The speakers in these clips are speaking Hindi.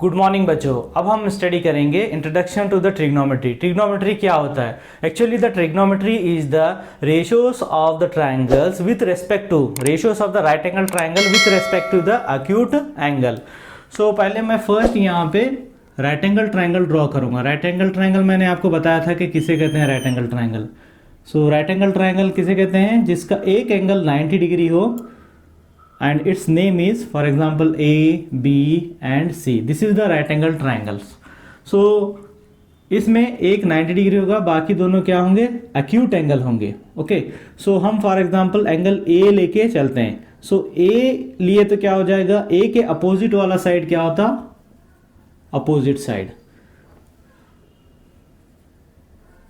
गुड मॉर्निंग बच्चों। अब हम स्टडी करेंगे introduction to the trigonometry. Trigonometry क्या होता है? Actually the trigonometry is the ratios of the triangles with respect to ratios of the right angle triangle with respect to the acute angle. So पहले मैं फर्स्ट यहाँ पे राइट एंगल ट्राइंगल ड्रॉ करूंगा। राइट एंगल ट्राइंगल मैंने आपको बताया था कि किसे कहते हैं right angle triangle. So right angle triangle किसे कहते हैं? जिसका एक एंगल 90 डिग्री हो and its name is for example A, B and C. This is the right angle triangles. So इसमें एक 90 डिग्री होगा, बाकी दोनों क्या होंगे? acute एंगल होंगे। ओके, सो हम फॉर एग्जांपल एंगल A लेके चलते हैं। सो A लिए तो क्या हो जाएगा? A के अपोजिट वाला साइड क्या होता? Opposite side,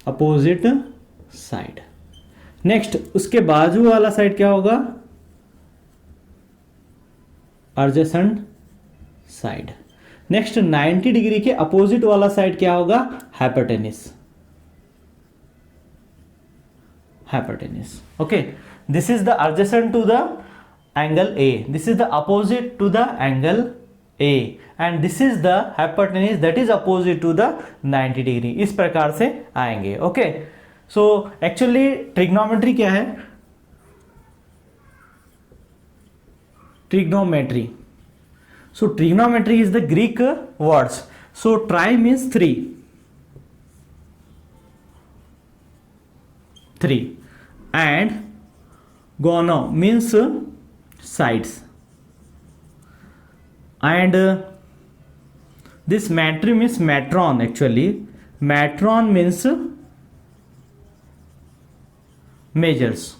opposite side. Next उसके बाजू वाला साइड क्या होगा? Adjacent side. नेक्स्ट 90 डिग्री के अपोजिट वाला साइड क्या होगा? Hypotenuse. Hypotenuse. Okay, this is the adjacent to the angle A, this is the opposite to the angle A and this is the hypotenuse that is opposite to the 90 degree. इस प्रकार से आएंगे। ओके, सो एक्चुअली ट्रिग्नोमेट्री क्या है? Trigonometry. So trigonometry is the Greek words. So tri means three, and gono means sides, and this metry means metron. Actually metron means measures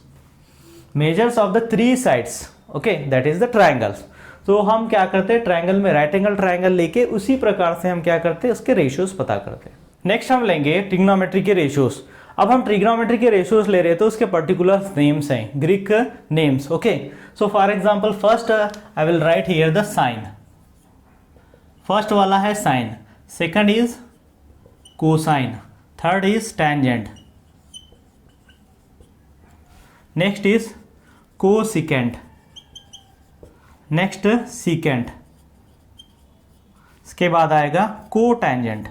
of the three sides. Okay, that is the triangles. तो हम क्या करते हैं? ट्राइंगल में राइट एंगल ट्राइंगल लेके उसी प्रकार से हम क्या करते हैं? उसके रेशियोज पता करते हैं। नेक्स्ट हम लेंगे ट्रिग्नोमेट्री के रेशियोज। अब हम ट्रिग्नोमेट्री के रेशियोज ले रहे हैं तो उसके पर्टिकुलर नेम्स हैं, Greek names. Okay, so for example first I will write here the sine. First वाला है sine, second is cosine, third is tangent, next is cosecant, next secant, इसके बाद आएगा कोटेंजेंट।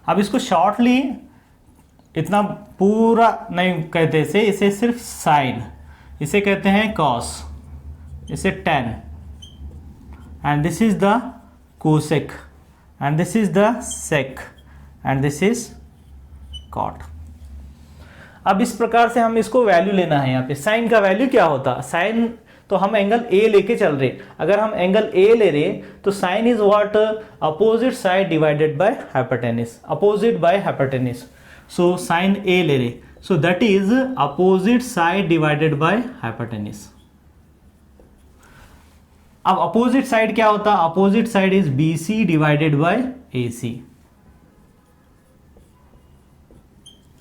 अब इसको शॉर्टली इतना पूरा नहीं कहते इसे सिर्फ साइन, इसे कहते हैं कॉस, इसे tan, and this is the cosec, and this is the sec, and this is cot. अब इस प्रकार से हम इसको वैल्यू लेना है। यहाँ पे साइन का वैल्यू क्या होता? साइन तो हम एंगल ए लेके चल रहे, अगर हम एंगल ए ले रहे तो sine is what? Opposite side divided by hypotenuse, opposite by hypotenuse. So sine A ले रहे, so that is opposite side divided by hypotenuse. अब अपोजिट साइड क्या होता? Opposite side is B C divided by A C.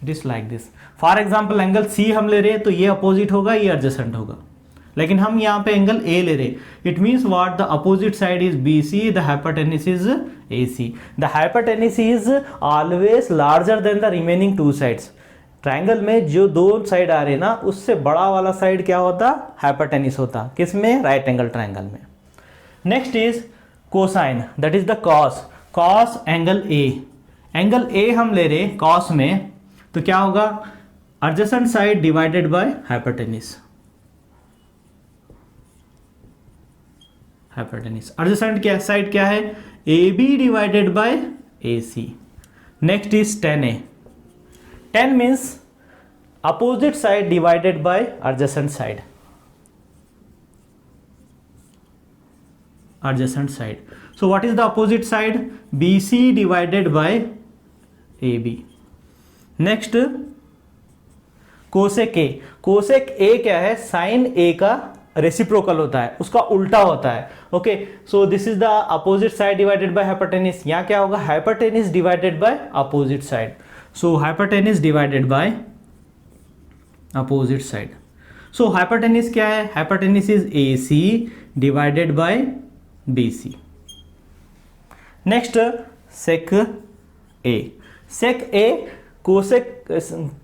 It is like this. For example angle C हम ले रहे हैं तो ये अपोजिट होगा, ये एडजेसेंट होगा, लेकिन हम यहाँ पे एंगल ए ले रहे। It means what? The opposite side is B C, the hypotenuse is A C. The hypotenuse is always larger than the remaining two sides. Triangle में जो दो साइड आ रहे ना, उससे बड़ा वाला साइड क्या होता? हाइपोटेन्यूस होता। किसमें? राइट एंगल ट्राइंगल में। Next is cosine, that is the cos, cos angle A. Angle A हम ले रहे कॉस में तो क्या होगा? Adjacent side divided by hypotenuse, hypotenuse. Adjacent क्या साइड क्या है? A B divided by A C. Next is tan A. Tan means opposite side divided by adjacent side, adjacent side. So what is the opposite side? B C divided by A B. Next cosec A. Cosec A क्या है? साइन ए का रेसिप्रोकल होता है, उसका उल्टा होता है। Okay, so this is the opposite side divided by hypotenuse. यहाँ क्या होगा? Hypotenuse divided by opposite side. So hypotenuse divided by opposite side. So hypotenuse क्या है? Hypotenuse is A C divided by B C. Next sec A. Sec A cosec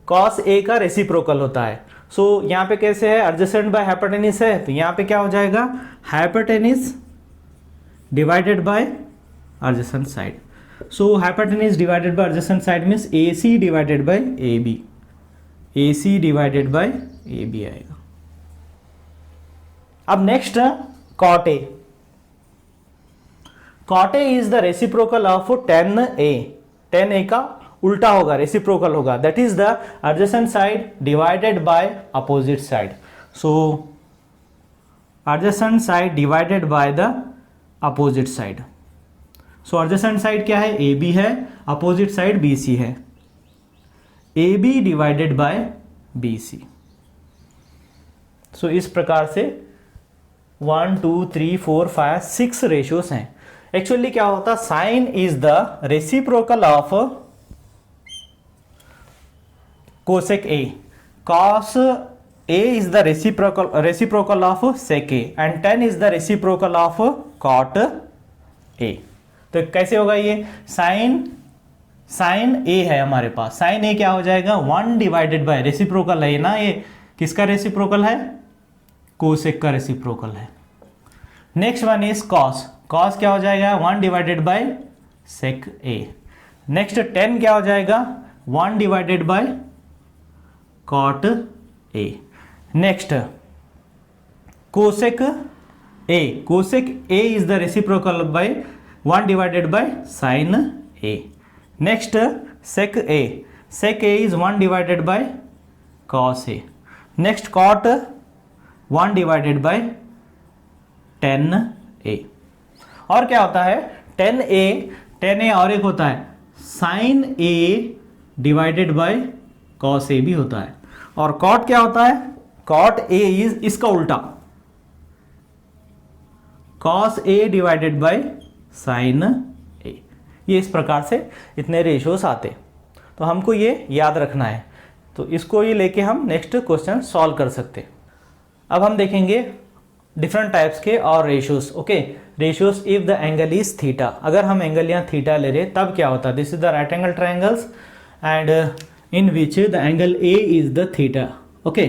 cos A का रेसिप्रोकल होता है। सो यहाँ पे कैसे है, एडजेसेंट बाय हाइपोटेनिस है, तो यहाँ पे क्या हो जाएगा, hypotenuse divided by adjacent side. So hypotenuse divided by adjacent side means AC divided by AB, AC divided by AB आएगा. अब next cot A. cot A is the reciprocal of tan A. tan A का उल्टा होगा, रेसिप्रोकल होगा, that is the adjacent side divided by opposite side. So adjacent side divided by the opposite side. So adjacent side क्या है, AB है, अपोजिट साइड BC है, AB डिवाइडेड बाय BC. सो इस प्रकार से 1 2 3 4 5 6 रेशियोज हैं. एक्चुअली क्या होता, sine is the reciprocal of cosec A, cos A is the reciprocal of sec A, and tan is the reciprocal of cot A. तो कैसे होगा ये, साइन A है हमारे पास, साइन A क्या हो जाएगा, 1 डिवाइडेड बाय, रेसिप्रोकल है ना, ये किसका रेसिप्रोकल है, कोसेक का रेसिप्रोकल है. Next one is cos, cos क्या हो जाएगा, 1 divided by sec A. Next tan क्या हो जाएगा, 1 divided by cot A. Next cosec A, cosec A is the reciprocal by 1 divided by sine A. Next sec A, sec A is 1 divided by cos A. Next cot 1 divided by tan A. और क्या होता है, tan A और एक होता है sine A divided by cos A भी होता है. और कॉट क्या होता है, कॉट A इज इसका उल्टा, cos A divided by sine A. ये इस प्रकार से इतने रेशियोस आते, तो हमको ये याद रखना है. तो इसको ये लेके हम नेक्स्ट क्वेश्चन सॉल्व कर सकते. अब हम देखेंगे डिफरेंट टाइप्स के और ratios. Okay, ratios if the angle is theta, अगर हम एंगल यहाँ थीटा ले रहे तब क्या होता है, this is the right angle triangles and in which the angle A is the theta. Okay,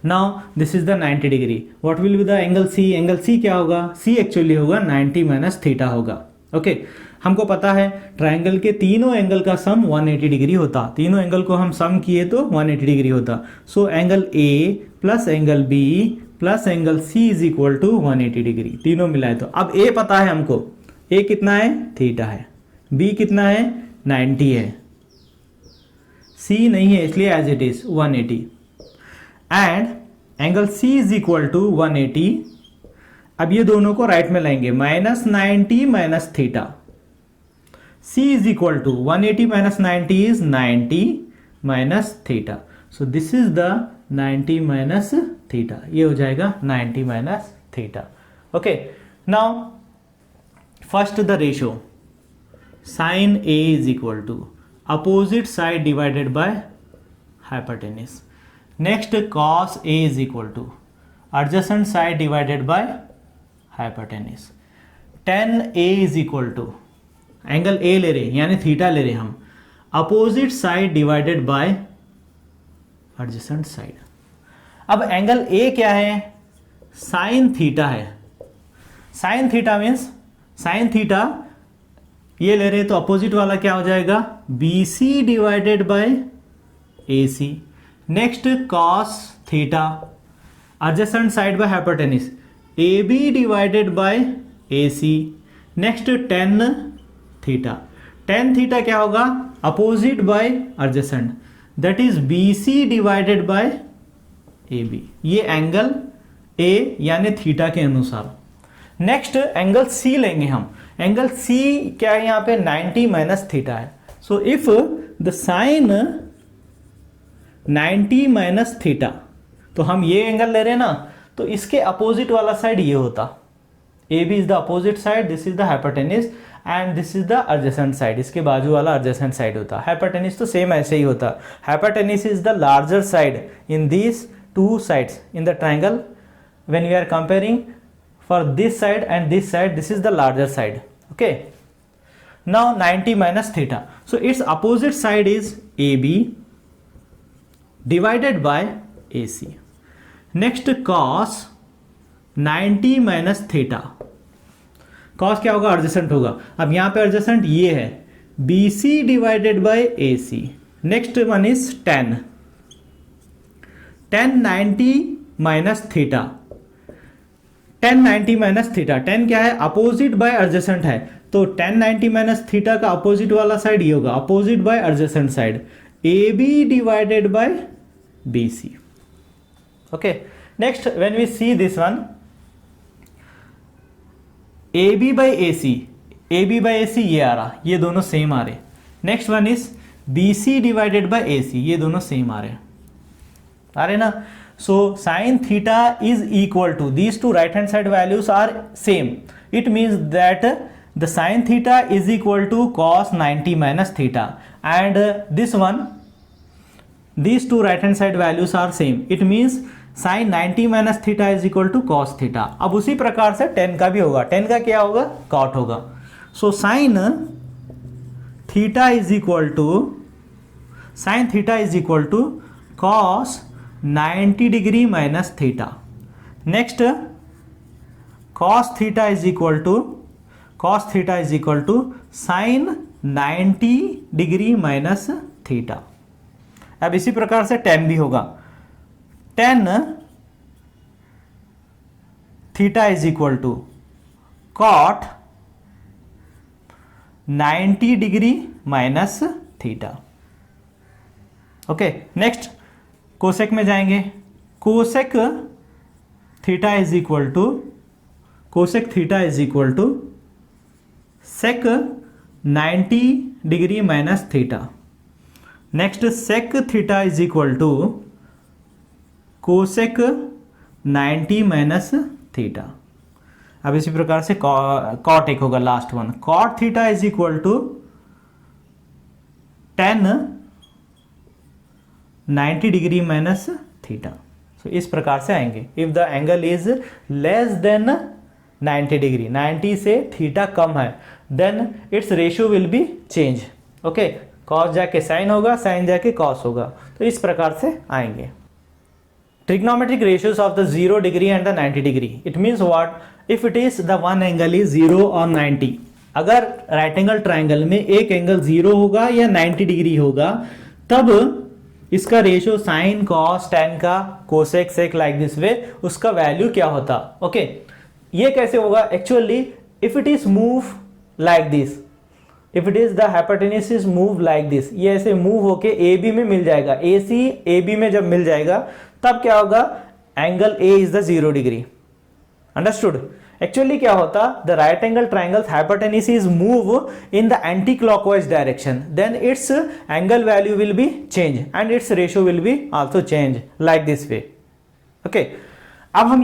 now this is the 90 degree. What will be the angle C? Angle C क्या होगा, C actually होगा 90 माइनस थीटा होगा. Okay, हमको पता है ट्राइंगल के तीनों एंगल का सम 180 डिग्री होता, तीनों एंगल को हम सम किए तो 180 डिग्री होता. So angle A plus angle B plus angle C is equal to 180 degree, तीनों मिलाए. तो अब A पता है हमको, A कितना है, थीटा है, B कितना है, 90 है, C नहीं है इसलिए as it is 180 and angle C is equal to 180. अब ये दोनों को राइट में लाएंगे, minus 90 minus theta, C is equal to 180 minus 90 is 90 minus theta. So this is the 90 minus theta, ये हो जाएगा 90 minus theta. Okay, now first the ratio sine A is equal to opposite side divided by hypotenuse. Next cos A is equal to adjacent side divided by hypotenuse. tan A is equal to angle A ले रहे यानी थीटा ले रहे हम, opposite side divided by adjacent side. अब एंगल A क्या है, साइन थीटा है, sine theta means sine theta ये ले रहे तो अपोजिट वाला क्या हो जाएगा, BC divided by AC. Next cos theta, adjacent side by hypotenuse, AB divided by AC. Next tan theta, tan theta क्या होगा, opposite by adjacent, that is BC divided by AB. ये एंगल A यानी थीटा के अनुसार. नेक्स्ट एंगल C लेंगे हम, एंगल C क्या है यहाँ पे, 90 माइनस थीटा है. So if the sine 90 minus theta, तो हम ये एंगल ले रहे हैं ना, तो इसके अपोजिट वाला साइड ये होता, AB is the opposite side, this is the hypotenuse and this is the adjacent side, इसके बाजू वाला एडजेसेंट साइड होता. हाइपोटेन्यूज तो सेम ऐसे ही होता, hypotenuse is the larger side in these two sides in the triangle. When we are comparing for this side and this side, this is the larger side. Okay, now 90 minus theta, so its opposite side is AB divided by AC। Next cos 90 minus theta. cos क्या होगा? एडजेसेंट होगा। अब यहां पे एडजेसेंट ये है BC divided by AC। Next one is tan 90 minus theta. tan 90 minus theta, tan क्या है? अपोजिट बाय एडजेसेंट है, तो tan 90 माइनस थीटा का अपोजिट वाला साइड ये होगा, opposite by adjacent side, AB divided by BC। Okay, next when we see this one, AB by AC, AB by AC ये आ रहा, ये दोनों सेम आ रहे। Next one is BC divided by AC, ये दोनों सेम आ रहे ना। So sin theta is equal to, these two right hand side values are same. It means that the sin theta is equal to cos 90 minus theta, and this one, these two right hand side values are same. It means sin 90 minus theta is equal to cos theta. अब उसी प्रकार से tan का भी होगा, tan का क्या होगा? cot होगा। So sin theta is equal to cos 90 degree minus theta. Next cos theta is equal to sine 90 degree minus theta. अब इसी प्रकार से tan भी होगा, tan theta is equal to cot 90 degree minus theta. Okay, next cosec में जाएंगे। Cosec theta is equal to sec 90 degree minus theta. Next sec theta is equal to cosec 90 minus theta. अब इसी प्रकार से कॉट एक होगा, last one, cot theta is equal to tan 90 degree minus theta. So इस प्रकार से आएंगे। If the angle is less than 90 degree, 90 से थीटा कम है, then its ratio will be change. Okay, cos जाके साइन होगा, साइन जाके कॉस होगा। तो इस प्रकार से आएंगे। Trigonometric ratios of the 0 degree and the 90 degree. It means what? If it is the one angle is 0 और 90, अगर राइट एंगल ट्राइंगल में एक एंगल 0 होगा या 90 डिग्री होगा, तब इसका रेशियो साइन कॉस टैन का cosec sec like this way, उसका वैल्यू क्या होता? ओके, ये कैसे होगा? Actually if it is move like this, if it is the hypotenuse is move like this, ये ऐसे मूव होके ए बी में मिल जाएगा। AC ए बी में जब मिल जाएगा तब क्या होगा? Angle A is the 0 degree. Understood? Actually क्या होता? The right angle triangles hypotenuse is move in the anticlockwise direction, then its angle value will be change and its ratio will be also change like this way. Okay, अब हम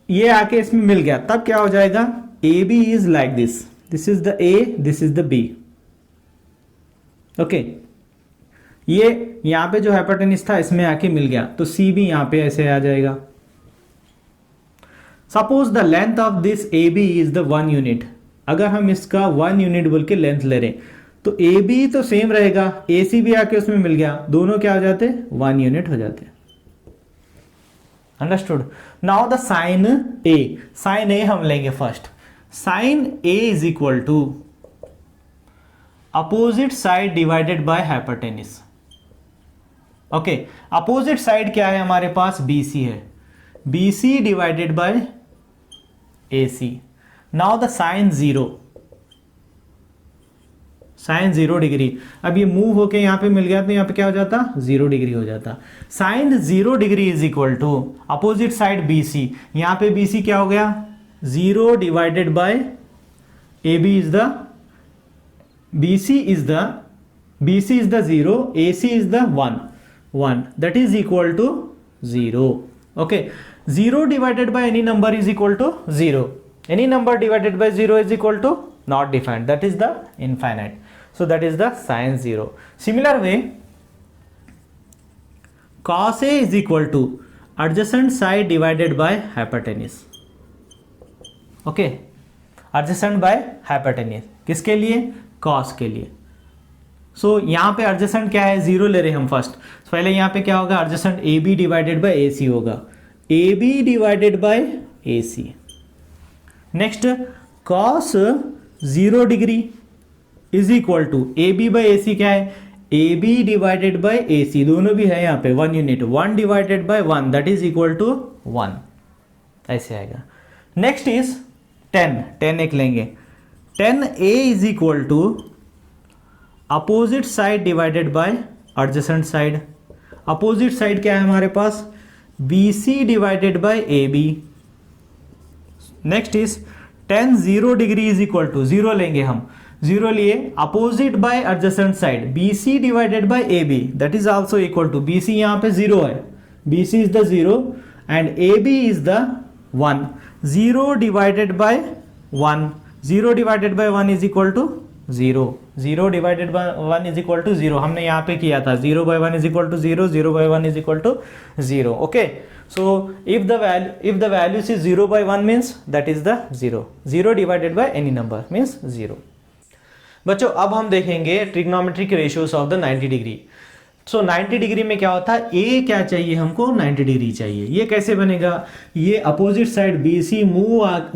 ये आके इसमें मिल गया, तब क्या हो जाएगा? AB is like this, this is the A, this is the B। Okay, ये यहां पे जो हाइपोटेन्यूज था इसमें आके मिल गया, तो C भी यहां पे ऐसे आ जाएगा। Suppose the length of this AB is the 1 unit. अगर हम इसका 1 यूनिट बोल के लेंथ ले रहे, तो AB तो सेम रहेगा, AC भी आके उसमें मिल गया, दोनों क्या हो जाते? 1 यूनिट हो जाते। Understood? Now the sine A, sine A हम लेंगे first. Sine A is equal to opposite side divided by hypotenuse. Okay, opposite side क्या है हमारे पास? BC है, BC divided by AC। Now the sine 0 degree. अब ये मूव होके यहां पे मिल गया, तो यहां पे क्या हो जाता? 0 डिग्री हो जाता। Sine 0 degree is equal to opposite side BC। यहां पे BC क्या हो गया? 0 divided by AB is the BC is the 0, AC is the 1, that is equal to 0. Okay, 0 divided by any number is equal to 0. Any number divided by 0 is equal to not defined, that is the infinite. So that is the sin 0. Similar way, cos A is equal to adjacent side divided by hypotenuse. Okay, adjacent by hypotenuse किसके लिए? cos के लिए। सो यहाँ पे एडजेसेंट क्या है, जीरो ले रहे हम फर्स्ट। पहले यहाँ पे क्या होगा, adjacent A B divided by A C होगा, A B divided by A C. Next cos 0 degree is equal to A B by A C क्या है, A B divided by A C, दोनों भी है यहाँ पे 1 unit, 1 divided by 1 that is equal to 1, ऐसे आएगा। नेक्स्ट इज 10 एक लेंगे, 10a is equal to opposite side divided by adjacent side. Opposite side क्या है हमारे पास, BC divided by AB। Next is 10 0 degree is equal to, zero लेंगे हम, जीरो लिए opposite by adjacent side BC divided by AB that is also equal to, BC यहाँ पे जीरो है, BC is the zero and AB is the 1, 0 divided by 1, 0 divided by 1 is equal to 0, 0 divided by 1 is equal to 0, हमने यहाँ पे किया था 0 by 1 is equal to 0, 0 by 1 is equal to 0। Okay, so if the value is 0 by 1 means that is the 0, 0 divided by any number means 0। बच्चों अब हम देखेंगे trigonometric ratios of the 90 degree. So 90 degree में क्या होता है, ए क्या चाहिए हमको, 90 डिग्री चाहिए। ये कैसे बनेगा, ये अपोजिट साइड BC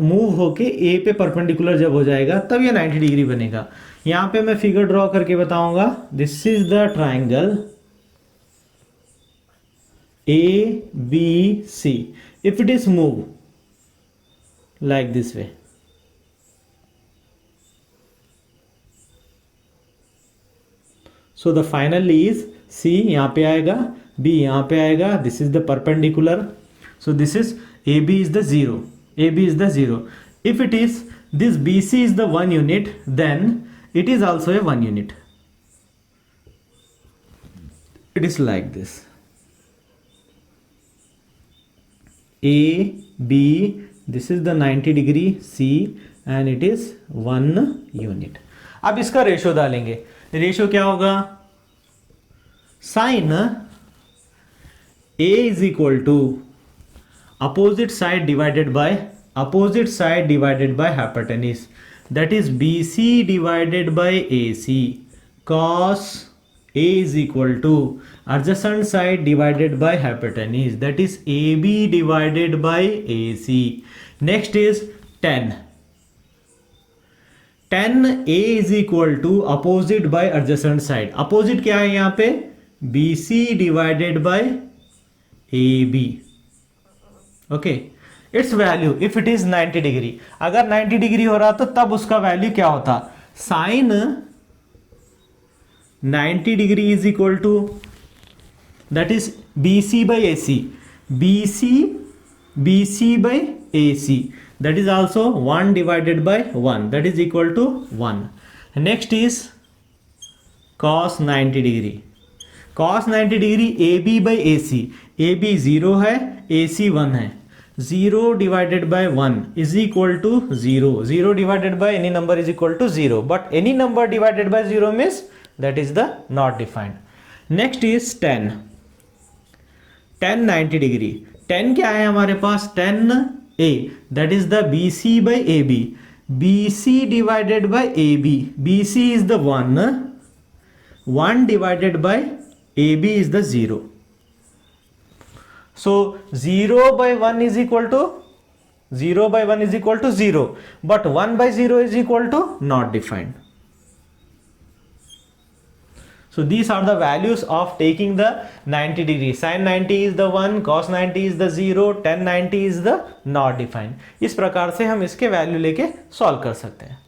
मूव होके ए पे परपेंडिकुलर जब हो जाएगा तब ये 90 डिग्री बनेगा। यहाँ पे मैं फिगर ड्रॉ करके बताऊंगा, this is the triangle ABC, if it is move like this way, so the final is C यहाँ पे आएगा, B यहाँ पे आएगा, this is the perpendicular, so this is AB is the zero, AB is the zero. If it is this BC is the 1 unit then it is also a 1 unit, it is like this AB, this is the 90 degree C and it is 1 unit. अब इसका रेशियो डालेंगे, रेशियो क्या होगा, sine A is equal to opposite side divided by hypotenuse that is BC divided by AC, cos A is equal to adjacent side divided by hypotenuse that is AB divided by AC। Next is 10A is equal to opposite by adjacent side, opposite क्या है यहाँ पे, BC divided by AB। Okay, it's value if it is 90 degree, अगर 90 डिग्री हो रहा तो तब उसका वैल्यू क्या होता, sine 90 degree is equal to that is BC by AC, BC by AC that is also 1 divided by 1 that is equal to 1. Next is cos 90 degree, cos 90 degree AB by AC, AB 0 है, AC 1 है, 0 divided by 1 is equal to 0, 0 divided by any number is equal to 0, but any number divided by 0 means that is the not defined. Next is 10 90 degree, 10 क्या है हमारे पास, 10A that is the BC by AB, BC divided by AB, BC is the 1 divided by AB is the 0, so 0 by 1 is equal to 0 but 1 by 0 is equal to not defined. So these are the values of taking the 90 degree, sin 90 is the 1, cos 90 is the 0, tan 90 is the not defined. इस प्रकार से हम इसके वैल्यू लेके सॉल्व कर सकते हैं।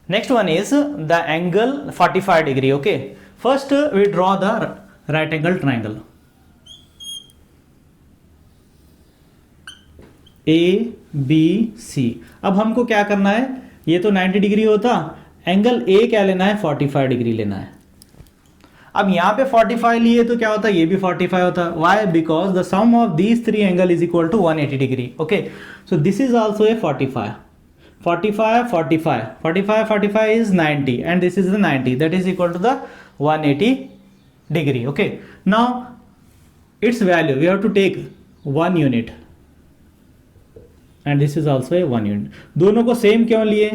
Next one is the angle 45 degree. Okay, first we draw the right angle triangle ABC। अब हमको क्या करना है, ये तो 90 डिग्री होता, एंगल A क्या लेना है, 45 डिग्री लेना है। अब यहाँ पे 45 लिए तो क्या होता है, ये भी 45 होता है। Why, because the sum of these 3 angle is equal to 180 degree. Okay, so this is also a 45 is 90 and this is the 90 that is equal to the 180 degree. Okay, now its value we have to take 1 unit and this is also a 1 unit. दोनों को सेम क्यों लिए,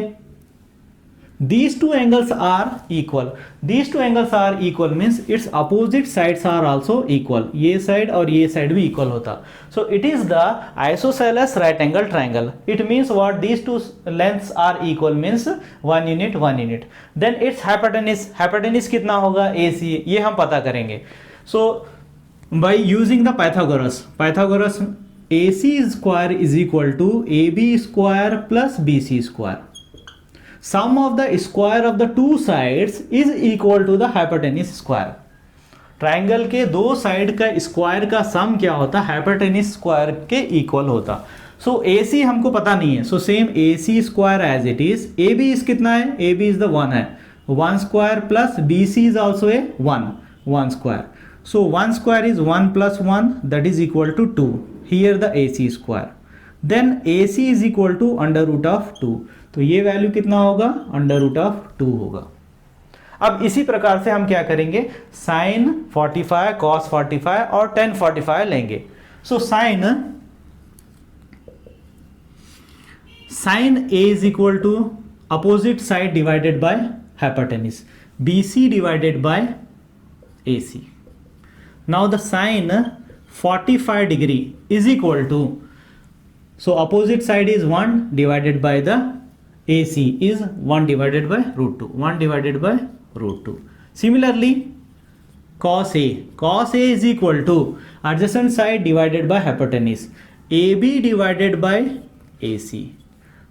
these two angles are equal. These two angles are equal means its opposite sides are also equal. ये side और ये side भी equal होता. So it is the isosceles right angle triangle. It means what? These two lengths are equal means 1 unit 1 unit. Then its hypotenuse कितना होगा? AC. ये हम पता करेंगे. So by using the Pythagoras AC square is equal to AB square plus BC square. Sum of the square of the two sides is equal to the hypotenuse square. Triangle के दो साइड का स्क्वायर का सम क्या होता? हाइपोटेन्यूज स्क्वायर के इक्वल होता. सो AC हमको पता नहीं है. So same AC square as it is. AB is कितना है? AB इज द 1 है. 1 square plus BC is also a 1 square. So 1 square is 1 plus 1 that is equal to 2. Here the AC square. Then AC is equal to under root of 2. तो ये वैल्यू कितना होगा? अंडर रूट ऑफ 2 होगा. अब इसी प्रकार से हम क्या करेंगे? साइन 45 कॉस 45 और tan 45 लेंगे. So sine A is equal to opposite side divided by hypotenuse, BC divided by AC. Now the sine 45 degree is equal to, so opposite side is 1 divided by the AC is 1 divided by root 2. 1 divided by root 2. Similarly, cos A is equal to adjacent side divided by hypotenuse, AB divided by AC.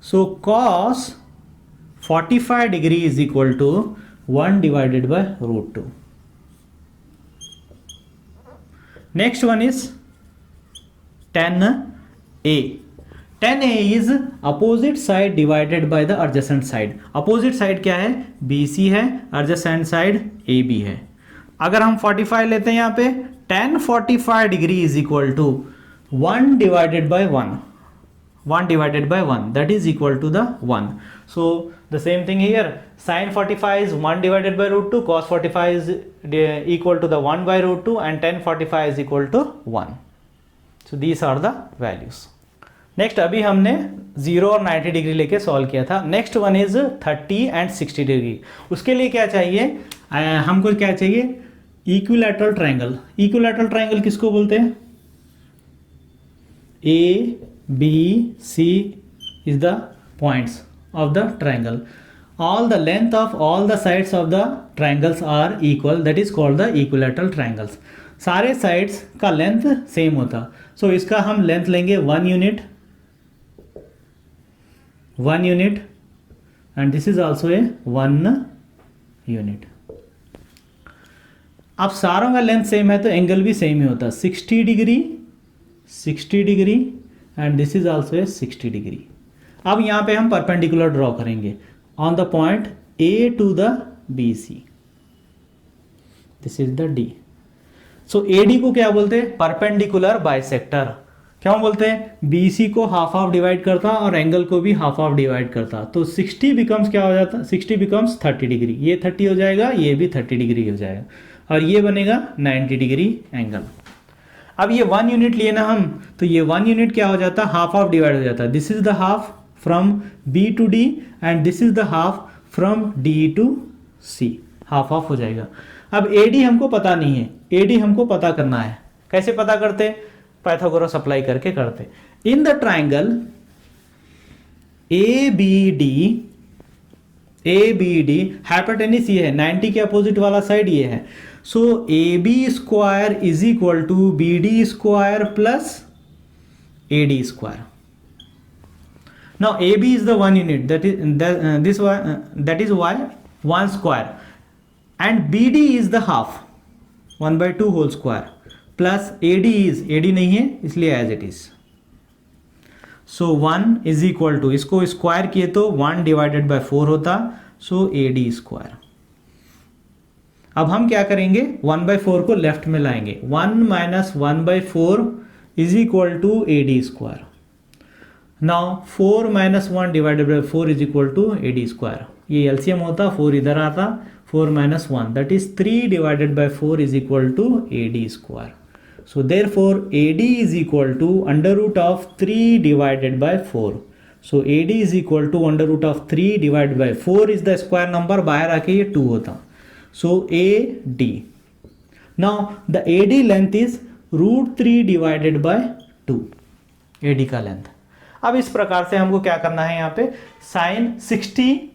So cos 45 degree is equal to 1 divided by root 2. Next one is tan A. tan A is opposite side divided by the adjacent side. Opposite side क्या है? BC है, adjacent side AB है. अगर हम 45 लेते हैं यहाँ पे, tan 45 degree is equal to 1 divided by 1. 1 divided by 1 that is equal to the 1. So the same thing here. Sin 45 is 1 divided by root 2. Cos 45 is equal to the 1 by root 2 and tan 45 is equal to 1. So these are the values. Next अभी हमने 0 और 90 डिग्री लेके सॉल्व किया था. Next one is 30 and 60 degree. उसके लिए क्या चाहिए? हमको क्या चाहिए? Equilateral triangle. इक्विलैटरल ट्रायंगल किसको बोलते हैं? ABC is the points of the triangle. All the length of all the sides of the triangles are equal. That is called the equilateral triangles. सारे साइड्स का लेंथ सेम होता. सो इसका हम लेंथ लेंगे 1 unit and this is also a 1 unit. अब सारों का लेंथ सेम है तो एंगल भी सेम ही होता है. 60 degree and this is also A 60 degree. अब यहाँ पे हम परपेंडिकुलर ड्रॉ करेंगे on the point A to the BC. This is the D. So AD को क्या बोलते हैं? Perpendicular bisector. क्यों बोलते हैं? BC को हाफ हाफ डिवाइड करता और एंगल को भी हाफ हाफ डिवाइड करता. तो 60 बिकम्स क्या हो जाता? 60 बिकम्स 30 डिग्री. ये 30 हो जाएगा, ये भी 30 डिग्री हो जाएगा और ये बनेगा 90 डिग्री एंगल. अब ये 1 यूनिट लिए ना हम, तो ये 1 यूनिट क्या हो जाता? हाफ हाफ डिवाइड हो जाता. This is the half from B to D and this is the half from D to C. Half half हो जाएगा. अब AD हमको पता नहीं है. AD हमको पता करना है. कैसे पता करते? पाइथागोरस अप्लाई करके करते. In the triangle ABD hypotenuse ये है, 90 के अपोजिट वाला साइड ये है. So AB square is equal to BD square plus AD square. Now AB is the 1 unit, that is why 1 square and BD is the half 1/2 whole square plus AD नहीं है इसलिए as it is. So 1 is equal to, इसको स्क्वायर किए तो 1 divided by 4 होता. So AD square. अब हम क्या करेंगे? 1/4 को लेफ्ट में लाएंगे. 1 minus 1/4 is equal to AD square. Now 4 minus 1 divided by 4 is equal to AD square. ये एलसीएम होता, 4 इधर आता, 4 minus 1 that is 3 divided by 4 is equal to AD square. So therefore AD is equal to under root of 3 divided by 4. So A D is equal to under root of 3 divide by 4 is the square number, बाहर आके ये 2 होता. So A D. Now the A D length is √3 divided by 2. A D का लेंथ. अब इस प्रकार से हमको क्या करना है, यहाँ पे साइन 60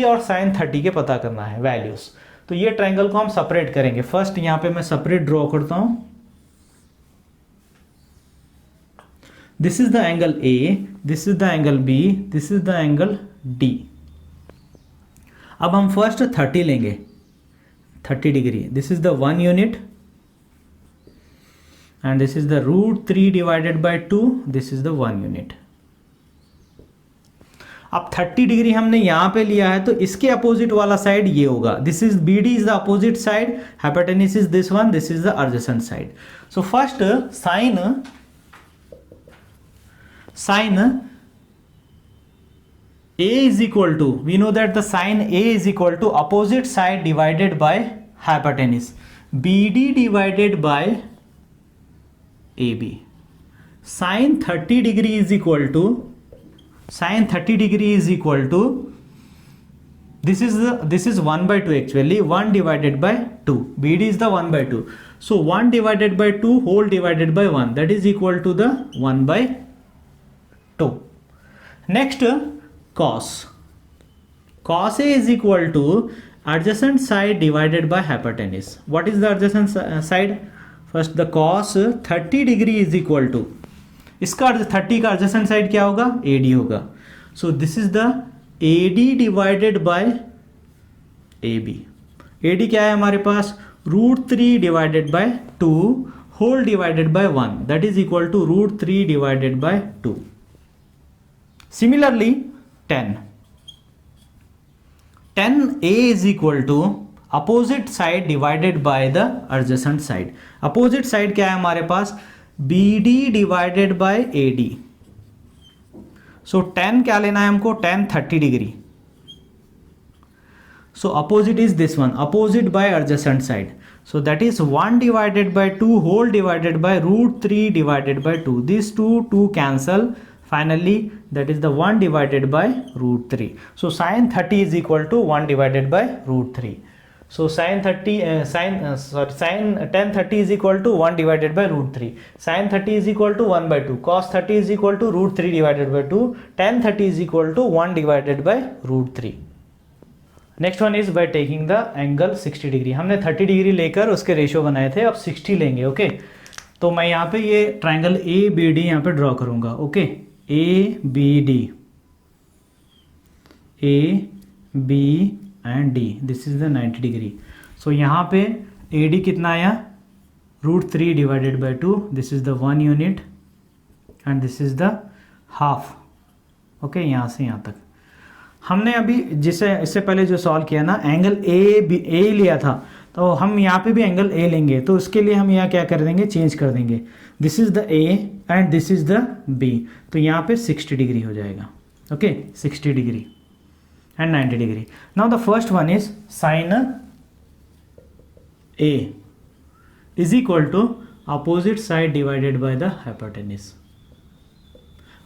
और साइन 30 के पता करना है वैल्यूज. तो ये ट्रायंगल को हम सेपरेट करेंगे. फर्स्ट यहाँ पे मैं सेपरेट ड्रॉ करता हूं. This is the angle A, this is the angle B, this is the angle D. अब हम फर्स्ट 30 लेंगे, 30 degree. This is the 1 unit and this is the √3 divided by 2, this is the 1 unit. अब 30 डिग्री हमने यहां पे लिया है तो इसके अपोजिट वाला साइड ये होगा. This is BD is the opposite side, hypotenuse is this one, this is the adjacent side. So first sine A is equal to, we know that the sin A is equal to opposite side divided by hypotenuse, BD divided by AB. Sin 30 degree is equal to, sin 30 degree is equal to, this is 1 by 2 actually, 1 divided by 2. BD is the 1 by 2. So 1 divided by 2 whole divided by 1, that is equal to the 1 by 2. Next, cos. Cos A is equal to adjacent side divided by hypotenuse. What is the adjacent side? First the cos 30 degree is equal to, इसका 30 का adjacent side क्या होगा? AD होगा. So this is the AD divided by AB. AD क्या है हमारे पास? √3 divided by 2 whole divided by 1, that is equal to √3 divided by 2. Similarly 10. 10A is equal to opposite side divided by the adjacent side. Opposite side क्या है हमारे पास? BD divided by AD. So 10 क्या लेना है हमको? 10 30 degree. So opposite is this one, opposite by adjacent side. So that is 1 divided by 2 whole divided by √3 divided by 2. This 2 cancel. Finally, that is the 1 divided by √3. So sin 30 is equal to 1 divided by √3. So sin 10 30 is equal to 1 divided by √3. Sin 30 is equal to 1 by 2. Cos 30 is equal to √3 divided by 2. Tan 30 is equal to 1 divided by √3. Next one is by taking the angle 60 degree. हमने 30 डिग्री लेकर उसके रेशियो बनाए थे, अब 60 लेंगे. ओके, तो मैं यहाँ पे ये ट्राइंगल ABD यहाँ पे ड्रॉ करूँगा. Okay, ABD, AB and D, this is the 90 degree. So यहाँ पे AD कितना आया? √3 divided by 2, this is the 1 unit and this is the half. Okay, यहाँ से यहाँ तक हमने अभी इससे पहले जो सॉल्व किया ना, एंगल A लिया था, तो हम यहाँ पे भी एंगल A लेंगे. तो उसके लिए हम यहाँ क्या कर देंगे? चेंज कर देंगे. This is the A and this is the B. तो यहाँ पे 60 डिग्री हो जाएगा. Okay, 60 degree and 90 degree. Now the first one is sine A is equal to opposite side divided by the hypotenuse.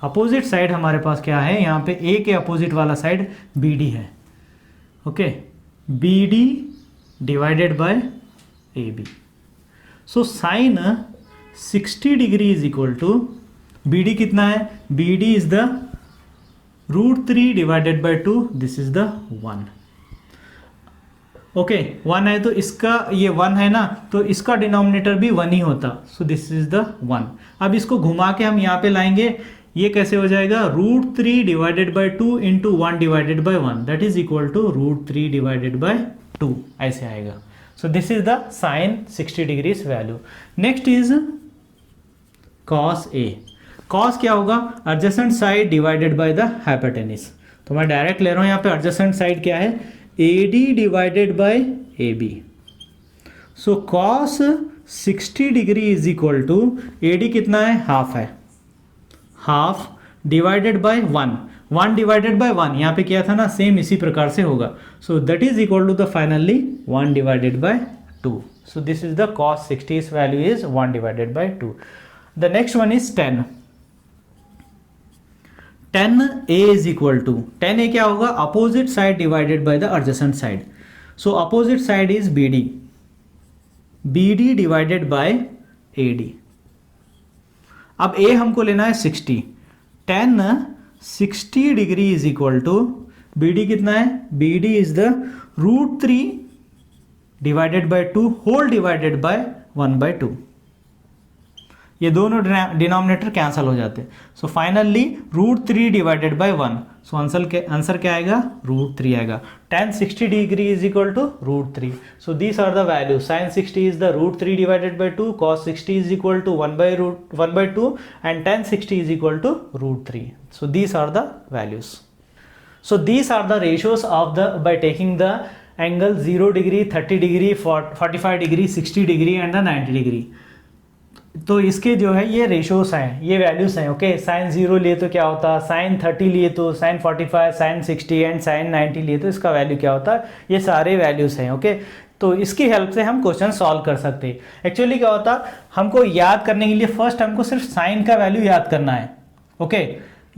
Opposite side हमारे पास क्या है? यहाँ पे A के अपोजिट वाला साइड BD है. Okay, BD divided by AB. So sin 60 degree is equal to, BD कितना है? BD is the √3 divided by 2, this is the 1. Okay, 1 है तो इसका ये 1 है ना, तो इसका डिनोमिनेटर भी 1 ही होता. सो दिस इज द 1. अब इसको घुमा के हम यहाँ पे लाएंगे. ये कैसे हो जाएगा? √3 divided by 2 into 1 divided by 1, that is equal to √3 divided by 2. ऐसे आएगा. So this is the sine 60 degrees value. Next is cos A. Cos क्या होगा? Adjacent side divided by the hypotenuse. तो मैं डायरेक्ट ले रहा हूं यहाँ पे. एडजेसेंट साइड क्या है? AD divided by AB. So cos 60 degree is equal to, AD कितना है? हाफ है. Half divided by 1. 1 divided by 1 यहाँ पे किया था ना, सेम इसी प्रकार से होगा. So that is equal to the finally 1 divided by 2. So this is the cos 60 value is 1 divided by 2. The next one is 10. 10a is equal to 10a क्या होगा, opposite side divided by the adjacent side. So opposite side is BD divided by AD. अब a हमको लेना है 60. 10 60 degree is equal to BD कितना है, BD is the √3 divided by 2 whole divided by 1/2. ये दोनों डिनोमिनेटर कैंसिल हो जाते हैं. So finally √3 divided by 1. So answer क्या आएगा, √3 आएगा. tan 60 degree is equal to √3. So these are the value. sin 60 is the √3 divided by 2, cos 60 is equal to 1/2 and tan 60 is equal to √3. So these are the values. So these are the ratios of the by taking the angle 0 degree, 30 degree, 45 degree, 60 degree and the 90 degree. तो इसके जो है ये रेशोस हैं, ये वैल्यूज हैं. ओके, sin 0 लिए तो क्या होता, sin 30 लिए तो sin 45, sin 60 एंड sin 90 लिए तो इसका वैल्यू क्या होता है. ये सारे वैल्यूज हैं. ओके, तो इसकी हेल्प से हम क्वेश्चन सॉल्व कर सकते हैं. एक्चुअली क्या होता, हमको याद करने के लिए फर्स्ट हमको सिर्फ साइन का वैल्यू याद करना है. ओके,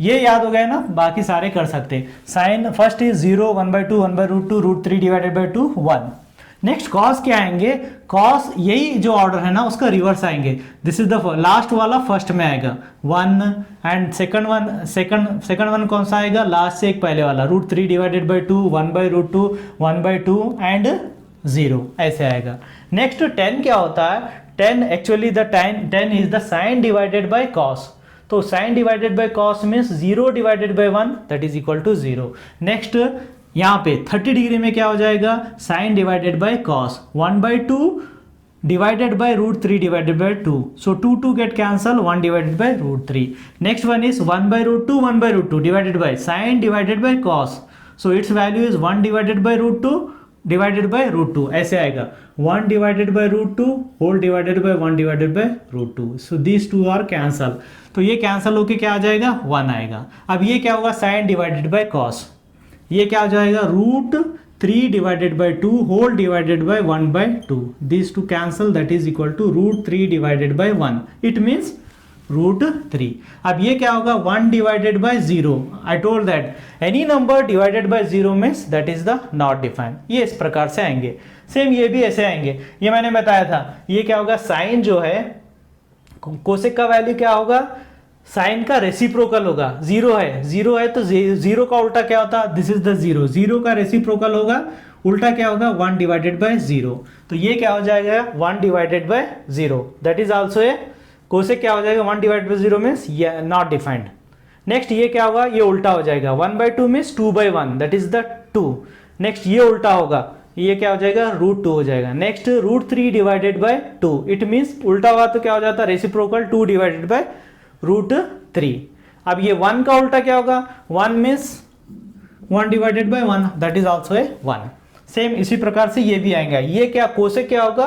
ये याद हो गया ना, बाकी सारे कर सकते हैं. Sine first is 0, 1/2, 1/√2, √3 divided by 2, 1. Next cos क्या आएंगे, कॉस यही जो ऑर्डर है ना उसका रिवर्स आएंगे. दिस इज द लास्ट वाला फर्स्ट में आएगा 1 एंड सेकंड वन कौन सा आएगा, लास्ट से एक पहले वाला √3 डिवाइडेड बाय 2, 1/√2, 1/2 एंड 0 ऐसे आएगा. नेक्स्ट 10 क्या होता है, 10 actually the 10 is the sine divided by cos. तो sine divided by cos means 0 divided by 1 that is equal to 0. Next यहाँ पे 30 डिग्री में क्या हो जाएगा, sine divided by cos 1/2 divided by √3 divided by 2. So 2 get cancel, 1 divided by √3. Next one is 1/√2, 1/√2 divided by sine divided by cos. So its value is 1 divided by √2 divided by √2 ऐसे आएगा. 1 divided by √2 whole divided by 1 divided by √2. So these two are cancel. तो ये कैंसल होके क्या आ जाएगा, 1 आएगा. अब ये क्या होगा, साइन डिवाइडेड बाय कॉस. ये क्या हो जाएगा, √3 divided by 2 whole divided by 1/2. This two cancel that is equal to √3 divided by 1. It means √3. अब ये क्या होगा, 1 divided by 0. I told that any number divided by 0 means that is the not defined. ये इस प्रकार से आएंगे. सेम ये भी ऐसे आएंगे. ये मैंने बताया था. ये क्या होगा, साइन जो है कोसेक का वैल्यू क्या होगा, साइन का रेसिप्रोकल होगा. 0 है तो 0 का उल्टा क्या होता, दिस इज द 0. 0 का रेसिप्रोकल होगा, उल्टा क्या होगा, 1 डिवाइडेड बाय 0. तो ये क्या हो जाएगा, 1 divided by 0. That is also A cosec क्या हो जाएगा, 1 divided by 0 means not defined. Next ये क्या होगा, ये उल्टा हो जाएगा. 1/2 means 2/1 that is the 2. Next ये उल्टा होगा, ये क्या हो जाएगा, √2 हो जाएगा. Next √3 divided by 2. It means उल्टा हुआ तो क्या हो जाता है, रेसिप्रोकल 2 डिवाइडेड बाय √3. अब ये 1 का उल्टा क्या होगा, 1 means 1 divided by 1 that is also a 1. Same इसी प्रकार से ये भी आएगा. ये क्या कोसेक क्या होगा,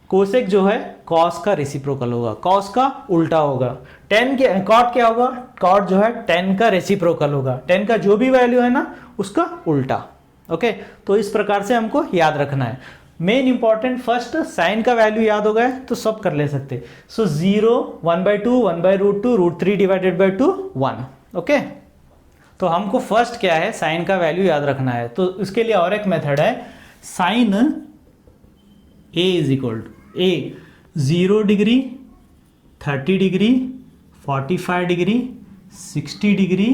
कोसेक जो है कॉस का रेसिप्रोकल होगा, कॉस का उल्टा होगा. 10 के कॉट क्या होगा, कॉट जो है 10 का रेसिप्रोकल होगा. 10 का जो भी वैल्यू है ना उसका उल्टा. ओके, तो इस प्रकार से हमको याद रखना है. मेन इंपॉर्टेंट फर्स्ट साइन का वैल्यू याद हो गया तो सब कर ले सकते. सो 0, 1/2, 1/√2, √3 डिवाइडेड बाय 2, 1. ओके, तो हमको फर्स्ट क्या है, साइन का वैल्यू याद रखना है. तो इसके लिए और एक मेथड है, sine A is equal to A 0 degree, 30 degree, 45 degree, 60 degree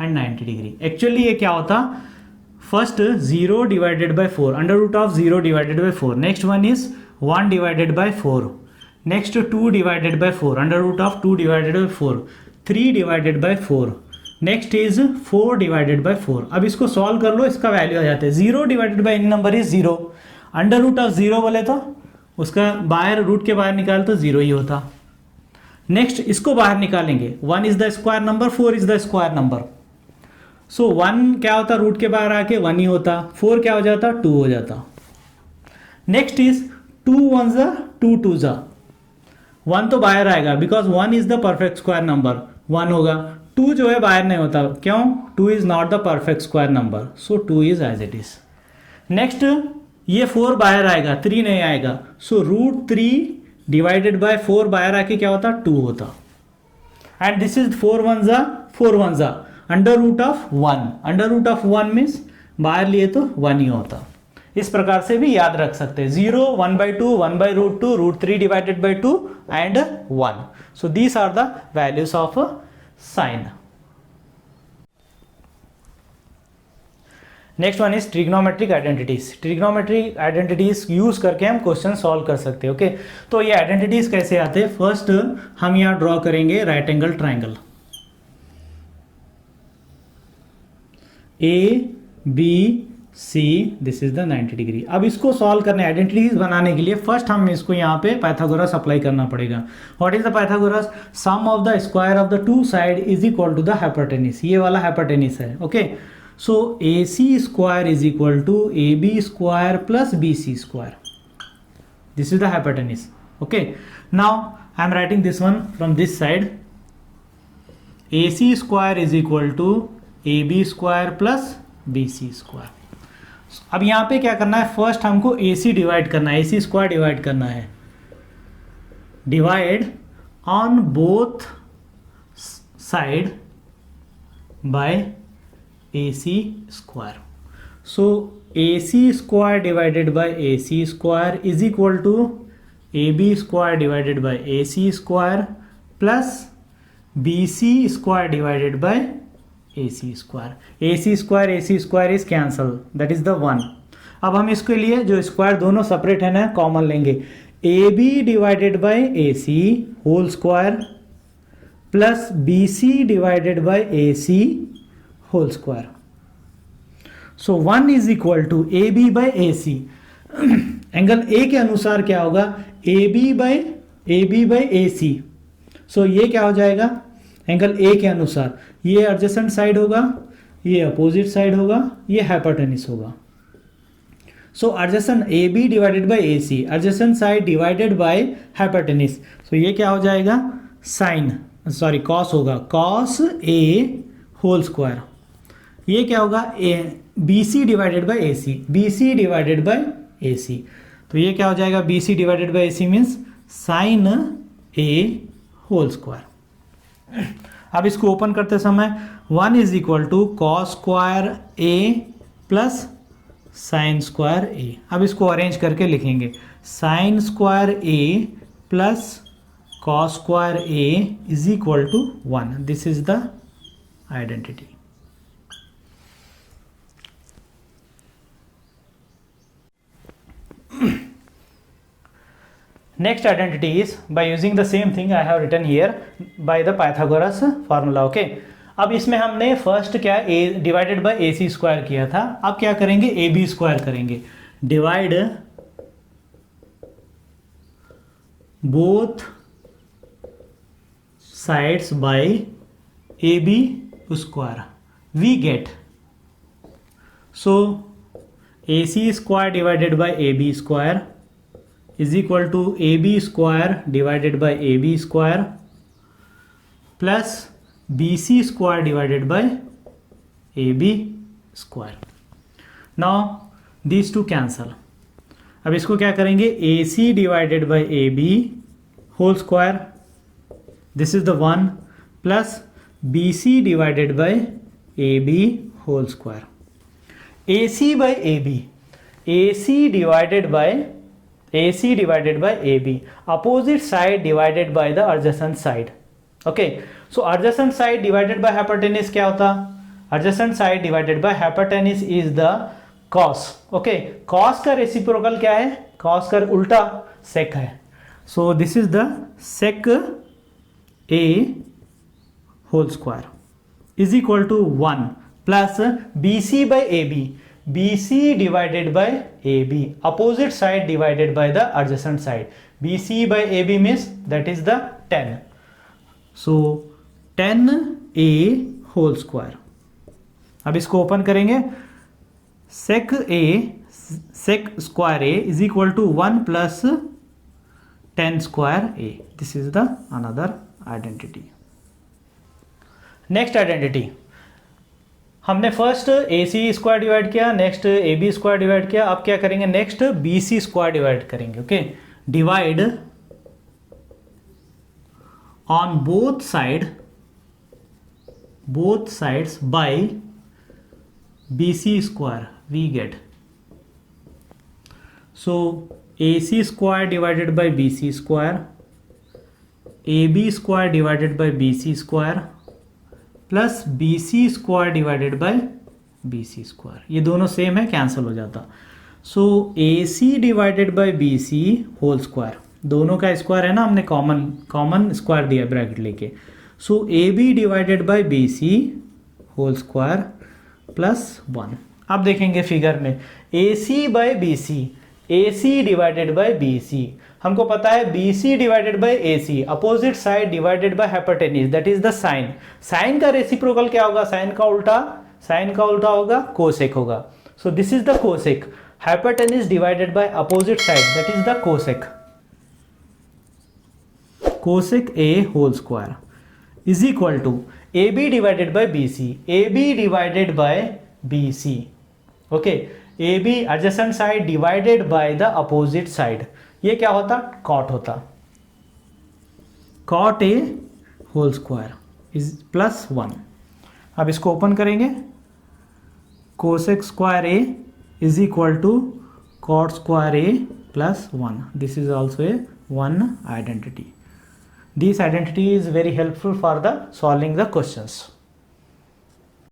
and 90 degree. Actually ये क्या होता, first 0 divided by 4, √0 divided by 4. Next one is 1 divided by 4. Next 2 divided by 4, √2 divided by 4. 3 divided by 4. Next is 4 divided by 4. अब इसको सॉल्व कर लो, इसका वैल्यू आ जाता है. 0 divided by any number is 0. √0 बोले तो उसका बाहर रूट के बाहर निकाल तो 0 ही होता. नेक्स्ट इसको बाहर निकालेंगे, 1 is the square number, 4 is the square number. So 1 क्या होता, रूट के बाहर आके 1 ही होता. 4 क्या हो जाता, 2 हो जाता. नेक्स्ट इज 2 1 जा 2 2 जा. 1 तो बाहर आएगा because 1 is the perfect square number, 1 होगा. 2 जो है बाहर नहीं होता, क्यों, 2 is not the perfect square number. So 2 is as it is. Next ये 4 बाहर आएगा, 3 नहीं आएगा. सो √3 डिवाइडेड बाय 4 बाहर आके क्या होता, 2 होता. एंड दिस इज 4 1 जा 4 1 जा. Under root of 1, under root of 1 means बाहर लिए तो 1 ही होता। इस प्रकार से भी याद रख सकते हैं, 0, 1/2, 1/√2, √3 divided by 2 and 1। So these are the values of sine. Next one is trigonometric identities. Trigonometric identities use करके हम क्वेश्चन सॉल्व कर सकते हैं। ओके, तो ये आइडेंटिटीज कैसे आते हैं? फर्स्ट हम यहाँ ड्रॉ करेंगे right angle triangle, ABC, this is the 90 degree. अब इसको सॉल्व करने, आइडेंटिटीज बनाने के लिए फर्स्ट हम इसको यहाँ पे पाइथागोरस अप्लाई करना पड़ेगा। What is the Pythagoras? Sum of the square of the two side is equal to the hypotenuse. ये वाला हाइपोटेन्यूज है। Okay, so AC square is equal to AB square plus BC square. This is the hypotenuse. Okay, now I am writing this one from this side, AC square is equal to AB square plus BC square. अब यहाँ पे क्या करना है? फर्स्ट हमको AC डिवाइड करना है, AC स्क्वायर डिवाइड करना है, divide on both side by AC square. So AC square divided by AC square is equal to AB square divided by AC square plus BC square divided by AC square. AC square is cancel, that is the 1। अब हम इसके लिए जो स्क्वायर दोनों सेपरेट है ना, कॉमन लेंगे, AB divided by AC whole square plus BC divided by AC whole square. So 1 is equal to AB by AC। Angle A के अनुसार क्या होगा? AB by AC। सो ये क्या हो जाएगा? एंगल A के अनुसार ये एडजेसेंट साइड होगा, ये अपोजिट साइड होगा, ये हाइपोटेन्यूज होगा। So adjacent AB divided by AC, adjacent side divided by hypotenuse. सो ये क्या हो जाएगा? कॉस होगा, कॉस A होल स्क्वायर। ये क्या होगा? BC divided by AC, BC divided by AC। तो ये क्या हो जाएगा? BC divided by AC means sine A whole square. अब इसको ओपन करते समय 1 is equal to cos square A plus sine square A। अब इसको अरेंज करके लिखेंगे, sine square A plus cos square A is equal to 1। This is the identity. Next identity is by using the same thing I have written here by the Pythagoras formula. Okay, अब इसमें हमने फर्स्ट क्या A divided by AC square किया था, अब क्या करेंगे? AB स्क्वायर करेंगे, divide both sides by AB square. We get, so AC square divided by AB square is equal to AB square divided by AB square plus BC square divided by AB square. Now these two cancel. अब इसको क्या करेंगे? AC divided by AB whole square, this is the 1, plus BC divided by AB whole square. AC by AB, AC divided by AB, opposite side divided by the adjacent side. Okay, so adjacent side divided by hypotenuse क्या होता? Adjacent side divided by hypotenuse is the cos. Okay, cos का रेसिप्रोकल क्या है? cos का उल्टा sec है। So this is the sec A whole square is equal to 1 plus BC by AB, BC divided by AB, opposite side divided by the adjacent side. BC by AB means that is the 10. So 10A whole square. अब इसको ओपन करेंगे, sec square A is equal to 1 plus 10 square A. This is the another identity. Next identity, हमने फर्स्ट AC स्क्वायर डिवाइड किया, नेक्स्ट AB स्क्वायर डिवाइड किया, अब क्या करेंगे? नेक्स्ट BC स्क्वायर डिवाइड करेंगे। Okay, divide on both side both sides by BC square we get. So AC square divided by BC square, AB square divided by BC square plus BC square divided by BC square, ये दोनों सेम है, कैंसिल हो जाता. So AC divided by BC whole square, दोनों का स्क्वायर है ना, हमने कॉमन स्क्वायर दिया ब्रैकेट लेके. So AB divided by BC whole square plus 1. अब देखेंगे फिगर में AC by BC, AC divided by BC, हमको पता है BC divided by AC, opposite side divided by hypotenuse, that is the sine. Sine का रेसिप्रोकल क्या होगा? साइन का उल्टा होगा कोसेक होगा. So this is the cosec. Hypotenuse divided by opposite side, that is the cosec. Cosec A whole square is equal to AB divided by BC, AB divided by BC. Okay, AB adjacent side divided by the opposite side, ये क्या होता? कॉट होता. Cot A whole square is plus 1. अब इसको ओपन करेंगे, cosec square A is equal to cot square A plus 1. This is also a one identity. This identity is very helpful for the solving the questions.